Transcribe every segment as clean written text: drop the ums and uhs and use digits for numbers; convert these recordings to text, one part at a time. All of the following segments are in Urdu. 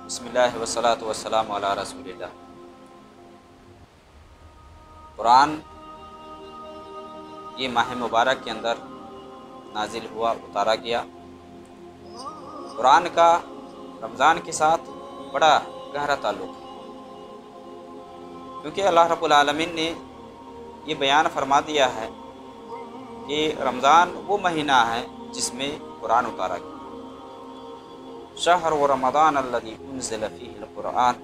بسم اللہ والصلاۃ والسلام علی رسول اللہ۔ قرآن یہ ماہ مبارک کے اندر نازل ہوا، اتارا گیا۔ قرآن کا رمضان کے ساتھ بڑا گہرا تعلق ہے، کیونکہ اللہ رب العالمین نے یہ بیان فرما دیا ہے کہ رمضان وہ مہینہ ہے جس میں قرآن اتارا گیا۔ شہر و رمضان الذی انزل فیہ القرآن،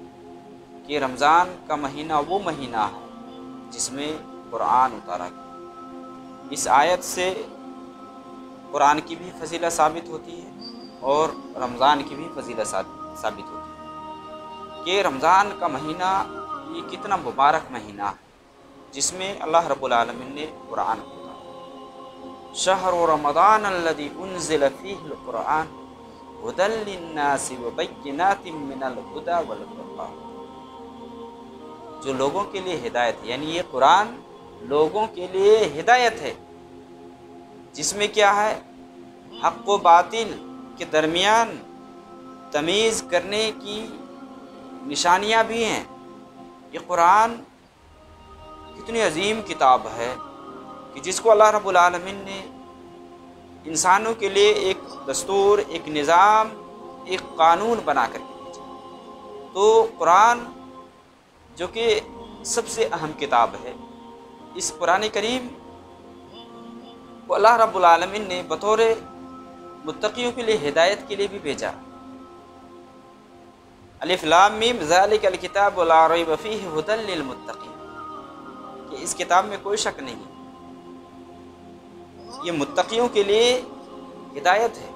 کہ رمضان کا مہینہ وہ مہینہ ہے جس میں قرآن اتارا گیا۔ اس آیت سے قرآن کی بھی فضیلت ثابت ہوتی ہے اور رمضان کی بھی فضیلت ثابت ہوتی ہے کہ رمضان کا مہینہ یہ کتنا مبارک مہینہ ہے جس میں اللہ رب العالمین نے قرآن اتارا۔ شہر و رمضان الذی انزل فیہ القرآن ہدی للناس وبینات من الہدی والفرقان، جو لوگوں کے لیے ہدایت ہے، یعنی یہ قرآن لوگوں کے لیے ہدایت ہے، جس میں کیا ہے، حق و باطل کے درمیان تمیز کرنے کی نشانیاں بھی ہیں۔ یہ قرآن کتنی عظیم کتاب ہے کہ جس کو اللہ رب العالمین نے انسانوں کے لیے ایک دستور، ایک نظام، ایک قانون بنا کر کے بھیجا۔ تو قرآن جو کہ سب سے اہم کتاب ہے، اس قرآن کریم کو اللہ رب العالمین نے بطور متقیوں کے لیے ہدایت کے لیے بھی بھیجا۔ الف لام میم ذالک الکتاب لا ریب فیہ ھدی للمتقین، کہ اس کتاب میں کوئی شک نہیں، یہ متقیوں کے لیے ہدایت ہے،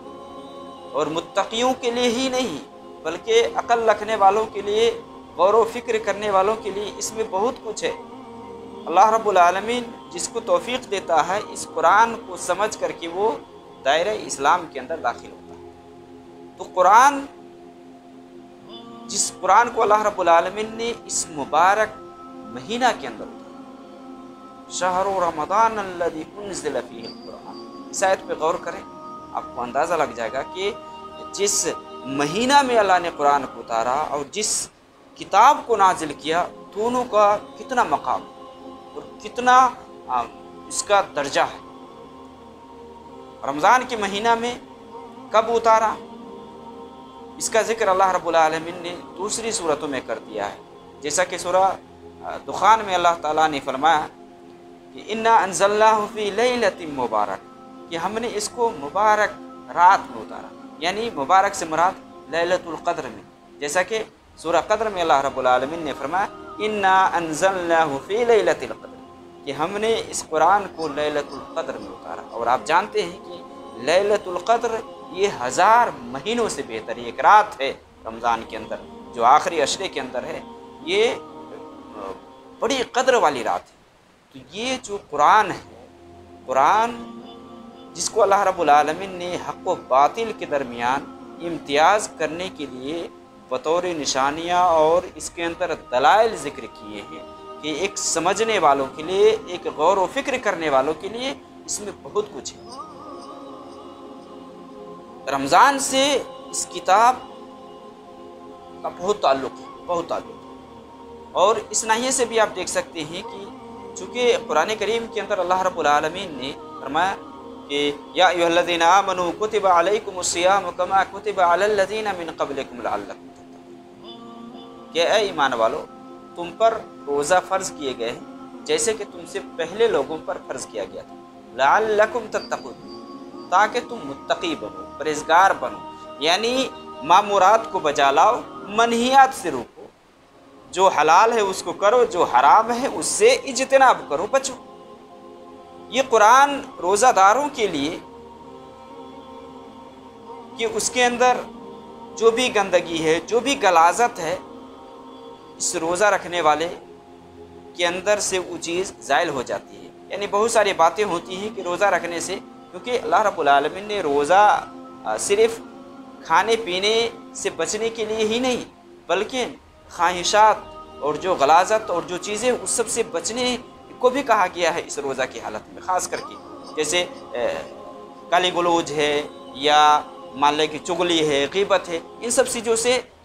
اور متقیوں کے لیے ہی نہیں بلکہ عقل رکھنے والوں کے لیے، غور و فکر کرنے والوں کے لیے اس میں بہت کچھ ہے۔ اللہ رب العالمین جس کو توفیق دیتا ہے اس قرآن کو سمجھ کر کے وہ دائرہ اسلام کے اندر داخل ہوتا ہے۔ تو قرآن، جس قرآن کو اللہ رب العالمین نے اس مبارک مہینہ کے اندر اتارا، شہر رمضان الذی انزل فیہ القرآن، اس آیت پہ غور کریں، آپ کو اندازہ لگ جائے گا کہ جس مہینہ میں اللہ نے قرآن کو اتارا اور جس کتاب کو نازل کیا، دونوں کا کتنا مقام اور کتنا اس کا درجہ ہے۔ رمضان کے مہینہ میں کب اتارا، اس کا ذکر اللہ رب العالمین نے دوسری صورتوں میں کر دیا ہے، جیسا کہ سورہ دخان میں اللہ تعالیٰ نے فرمایا کہ انا انزلناہ فی لیلۃ مبارک، کہ ہم نے اس کو مبارک رات میں اتارا، یعنی مبارک سے مراد لیلۃ القدر میں، جیسا کہ سورہ قدر میں اللہ رب العالمین نے فرمایا انا انزلناہ فی لیلۃ القدر، کہ ہم نے اس قرآن کو لیلۃ القدر میں اتارا۔ اور آپ جانتے ہیں کہ لیلۃ القدر یہ 1000 مہینوں سے بہتر ایک رات ہے رمضان کے اندر، جو آخری عشرے کے اندر ہے، یہ بڑی قدر والی رات ہے۔ تو یہ جو قرآن ہے، قرآن جس کو اللہ رب العالمین نے حق و باطل کے درمیان امتیاز کرنے کے لیے بطور نشانیاں اور اس کے اندر دلائل ذکر کیے ہیں کہ ایک سمجھنے والوں کے لیے، ایک غور و فکر کرنے والوں کے لیے اس میں بہت کچھ ہے۔ رمضان سے اس کتاب کا بہت تعلق ہے، بہت تعلق ہے، اور اس ناحیے سے بھی آپ دیکھ سکتے ہیں کہ چونکہ قرآن کریم کے اندر اللہ رب العالمین نے فرمایا کہ یا ایھا الذین آمنوا کتب علیکم الصیام کما کتب علی الذین من قبلکم لعلکم تتقون، کہ اے ایمان والو، تم پر روزہ فرض کیے گئے ہیں جیسے کہ تم سے پہلے لوگوں پر فرض کیا گیا تھا، لعلکم تتقون، تاکہ تم متقی بنو، پرہیزگار بنو، یعنی مامورات کو بجا لاؤ، منہیات سے روکو، جو حلال ہے اس کو کرو، جو حرام ہے اس سے اجتناب کرو، بچو۔ یہ قرآن روزہ داروں کے لیے کہ اس کے اندر جو بھی گندگی ہے، جو بھی غلاظت ہے، اس روزہ رکھنے والے کے اندر سے وہ چیز زائل ہو جاتی ہے۔ یعنی بہت ساری باتیں ہوتی ہیں کہ روزہ رکھنے سے، کیونکہ اللہ رب العالمین نے روزہ صرف کھانے پینے سے بچنے کے لیے ہی نہیں، بلکہ خواہشات اور جو غلاظت اور جو چیزیں اس سب سے بچنے کو بھی کہا گیا ہے اس روزہ کی حالت میں، خاص کر کے جیسے گالی گلوچ ہے یا مان لیں کہ چغلی ہے، غیبت ہے، ان سب چیزوں سے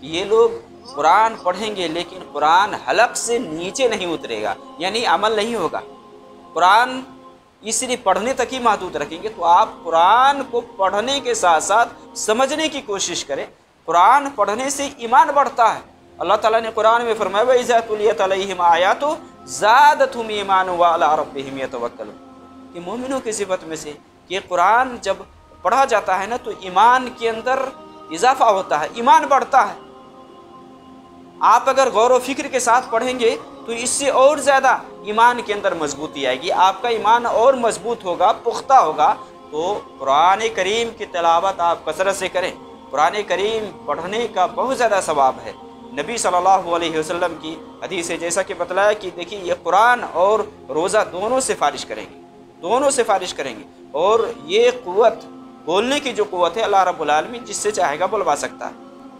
کہ یہ لوگ قرآن پڑھیں گے لیکن قرآن حلق سے نیچے نہیں اترے گا، یعنی عمل نہیں ہوگا، قرآن یہ صرف پڑھنے تک ہی محدود رکھیں گے۔ تو آپ قرآن کو پڑھنے کے ساتھ ساتھ سمجھنے کی کوشش کریں۔ قرآن پڑھنے سے ایمان بڑھتا ہے۔ اللہ تعالیٰ نے قرآن میں فرمایا وَإِذَا تُلِيَتْ عَلَيْهِمْ آيَاتُهُ زَادَتْهُمْ إِيمَانًا وَعَلَىٰ رَبِّهِمْ يَتَوَكَّلُونَ کہ مومنوں کی صفت میں سے کہ قرآن جب پڑھا جاتا ہے نا تو ایمان کے اندر اضافہ ہوتا ہے، ایمان بڑھتا ہے۔ آپ اگر غور و فکر کے ساتھ پڑھیں گے تو اس سے اور زیادہ ایمان کے اندر مضبوطی آئے گی، آپ کا ایمان اور مضبوط ہوگا، پختہ ہوگا۔ تو قرآن کریم کی تلاوت آپ کثرت سے کریں۔ قرآن کریم پڑھنے کا بہت زیادہ ثواب ہے۔ نبی صلی اللہ علیہ وسلم کی حدیث ہے، جیسا کہ بتلایا کہ دیکھیے یہ قرآن اور روزہ دونوں سفارش کریں گے، دونوں سفارش کریں گے۔ اور یہ قوت، بولنے کی جو قوت ہے، اللہ رب العالمین جس سے چاہے گا بلوا سکتا ہے،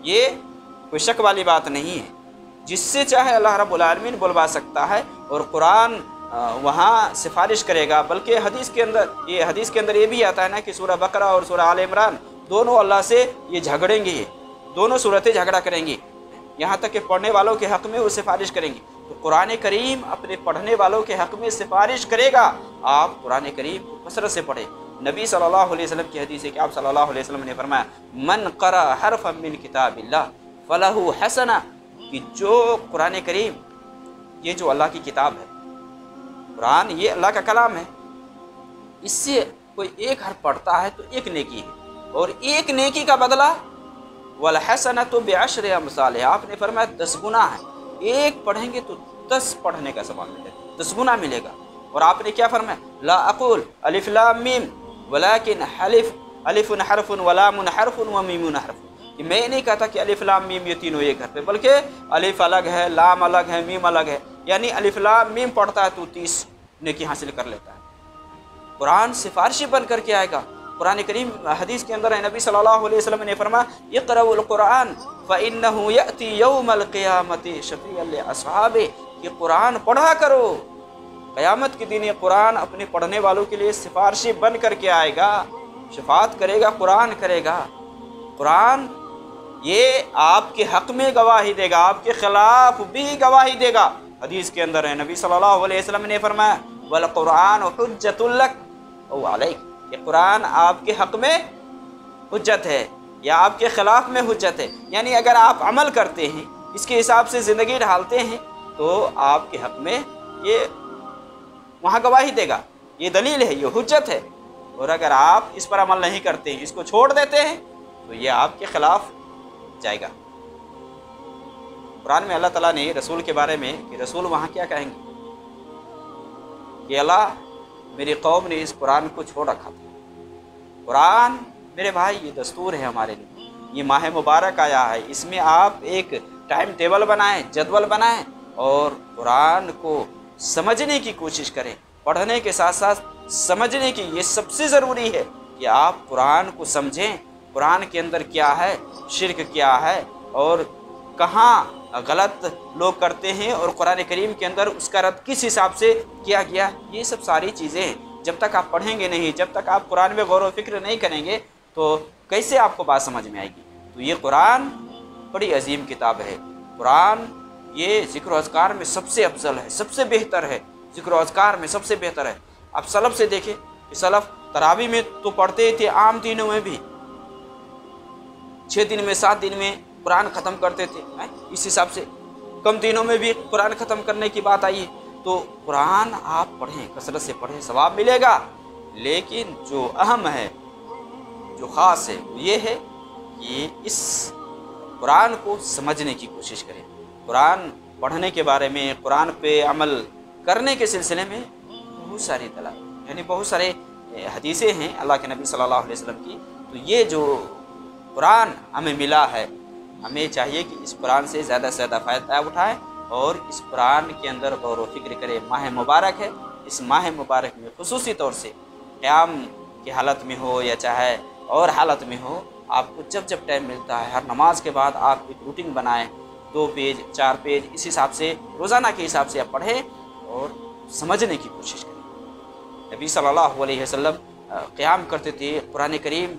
یہ کوئی شک والی بات نہیں ہے۔ جس سے چاہے اللہ رب العالمین بلوا سکتا ہے، اور قرآن وہاں سفارش کرے گا۔ بلکہ حدیث کے اندر یہ بھی آتا ہے نا کہ سورہ بقرہ اور سورہ آل عمران دونوں اللہ سے یہ جھگڑیں گے، دونوں صورتیں جھگڑا کریں گی، یہاں تک کہ پڑھنے والوں کے حق میں وہ سفارش کریں گی۔ تو قرآن کریم اپنے پڑھنے والوں کے حق میں سفارش کرے گا۔ آپ قرآن کریم کو کثرت سے پڑھیں۔ نبی صلی اللہ علیہ وسلم کی حدیث ہے کہ آپ صلی اللہ علیہ وسلم نے فرمایا من قرأ حرفا من کتاب اللہ فلہ حسنہ، کہ جو قرآن کریم، یہ جو اللہ کی کتاب ہے، قرآن یہ اللہ کا کلام ہے، اس سے کوئی ایک حرف پڑھتا ہے تو ایک نیکی ہے، اور ایک نیکی کا بدلہ والحسنۃ بعشر امثالھا، آپ نے فرمایا 10 گنا ہے۔ ایک پڑھیں گے تو 10 پڑھنے کا ثواب ملے گا، 10 گنا ملے گا۔ اور آپ نے کیا فرمایا لا اقول الف لام میم ولکن الف حرف ولام حرف ومیم حرف، کہ میں نہیں کہتا کہ الف لام میم یہ تینوں ایک حرف ہے، بلکہ الف الگ ہے، لام الگ ہے، میم الگ ہے، یعنی الف لام میم پڑھتا ہے تو 30 نیکی حاصل کر لیتا ہے۔ قرآن سفارشی بن کر کے آئے گا۔ قرآن کریم حدیث کے اندر ہے، نبی صلی اللہ علیہ وسلم نے فرمایا اقرأوا القرآن فإنه يأتي يوم القیامة شفیعا لأصحابہ، کہ قرآن پڑھا کرو، قیامت کے دن یہ قرآن اپنے پڑھنے والوں کے لیے سفارشی بن کر کے آئے گا، شفاعت کرے گا، قرآن کرے گا۔ قرآن یہ آپ کے حق میں گواہی دے گا، آپ کے خلاف بھی گواہی دے گا۔ حدیث کے اندر ہے، نبی صلی اللہ علیہ وسلم نے فرمایا والقرآن حجۃ لک او علیک، کہ قرآن آپ کے حق میں حجت ہے یا آپ کے خلاف میں حجت ہے، یعنی اگر آپ عمل کرتے ہیں، اس کے حساب سے زندگی ڈھالتے ہیں تو آپ کے حق میں یہ وہاں گواہی دے گا، یہ دلیل ہے، یہ حجت ہے۔ اور اگر آپ اس پر عمل نہیں کرتے ہیں، اس کو چھوڑ دیتے ہیں، تو یہ آپ کے خلاف جائے گا۔ قرآن میں اللہ تعالیٰ نے رسول کے بارے میں کہ رسول وہاں کیا کہیں گے کہ اللہ میری قوم نے اس قرآن کو چھوڑ رکھا تھا۔ قرآن میرے بھائی یہ دستور ہے ہمارے لیے، یہ ماہ مبارک آیا ہے، اس میں آپ ایک ٹائم ٹیبل بنائیں، جدول بنائیں، اور قرآن کو سمجھنے کی کوشش کریں۔ پڑھنے کے ساتھ ساتھ سمجھنے کی یہ سب سے ضروری ہے کہ آپ قرآن کو سمجھیں، قرآن کے اندر کیا ہے، شرک کیا ہے، اور کہاں غلط لوگ کرتے ہیں، اور قرآن کریم کے اندر اس کا رد کس حساب سے کیا گیا۔ یہ سب ساری چیزیں جب تک آپ پڑھیں گے نہیں، جب تک آپ قرآن میں غور و فکر نہیں کریں گے تو کیسے آپ کو بات سمجھ میں آئے گی۔ تو یہ قرآن بڑی عظیم کتاب ہے۔ قرآن یہ ذکر و اذکار میں سب سے افضل ہے، سب سے بہتر ہے، ذکر و اذکار میں سب سے بہتر ہے۔ آپ سلف سے دیکھیں کہ سلف تراویح میں تو پڑھتے تھے، عام دنوں میں بھی 6 دن میں 7 دن میں قرآن ختم کرتے تھے، اس حساب سے کم دنوں میں بھی قرآن ختم کرنے کی بات آئی ہے۔ تو قرآن آپ پڑھیں، کثرت سے پڑھیں، ثواب ملے گا۔ لیکن جو اہم ہے، جو خاص ہے، وہ یہ ہے کہ اس قرآن کو سمجھنے کی کوشش کریں۔ قرآن پڑھنے کے بارے میں، قرآن پہ عمل کرنے کے سلسلے میں بہت ساری دلائل، یعنی بہت سارے حدیثیں ہیں اللہ کے نبی صلی اللہ علیہ وسلم کی۔ تو یہ جو قرآن ہمیں ملا ہے، ہمیں چاہیے کہ اس قرآن سے زیادہ سے زیادہ فائدہ اٹھائیں اور اس قرآن کے اندر غور و فکر کریں۔ ماہ مبارک ہے، اس ماہ مبارک میں خصوصی طور سے قیام کی حالت میں ہو یا چاہے اور حالت میں ہو، آپ کو جب جب ٹائم ملتا ہے، ہر نماز کے بعد آپ ایک روٹین بنائیں، 2 پیج 4 پیج اس حساب سے روزانہ کے حساب سے آپ پڑھیں اور سمجھنے کی کوشش کریں۔ نبی صلی اللہ علیہ وسلم قیام کرتے تھے، قرآن کریم